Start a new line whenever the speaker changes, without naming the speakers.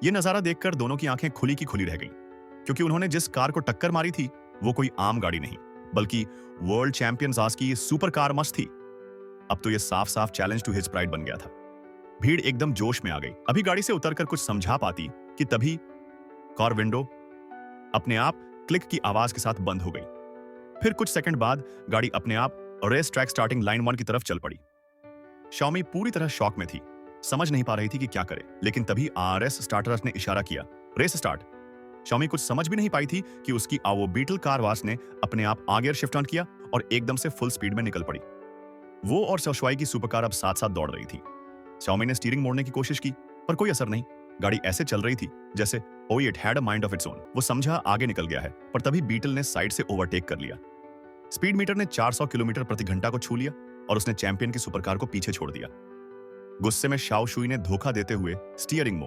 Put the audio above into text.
ये नजारा देखकर दोनों की आंखें खुली की खुली रह गईं, क्योंकि उन्होंने जिस कार को टक्कर मारी थी वो कोई आम गाड़ी नहीं, बल्कि वर्ल्ड चैंपियंस आज की सुपर कार मस्त थी। अब तो ये साफ साफ चैलेंज टू हिज प्राइड बन गया था। भीड़ एकदम जोश में आ गई। अभी गाड़ी से उतरकर कुछ समझा पाती कि तभी कार विंडो अपने आप क्लिक की आवाज के साथ बंद हो गई। फिर कुछ सेकंड बाद गाड़ी अपने आप रेस ट्रैक स्टार्टिंग लाइन 1 की तरफ चल पड़ी। शाओमी पूरी तरह शॉक में थी, समझ नहीं पा रही थी कि क्या करे। लेकिन तभी आरएस स्टार्टर ने इशारा किया, रेस स्टार्ट। शाओमी कुछ समझ भी नहीं पाई थी कि उसकी वो बीटल कार वास ने अपने आप आगे शिफ्ट ऑन किया और एकदम से फुल स्पीड में निकल पड़ी। वो और शोशुआई की सुपर कार अब साथ साथ दौड़ रही थी। शाओमी ने स्टीयरिंग मोड़ने की कोशिश की, पर कोई असर नहीं। गाड़ी ऐसे चल रही थी जैसे oh it had a mind of its own. वो समझा आगे निकल गया है, पर तभी बीटल ने साइड से ओवरटेक कर लिया। स्पीड मीटर ने 400 किलोमीटर प्रति घंटा को छू लिया और उसने चैंपियन की सुपरकार को पीछे छोड़ दिया। गुस्से में शाओ शुई ने धोखा देते हुए स्टीयरिंग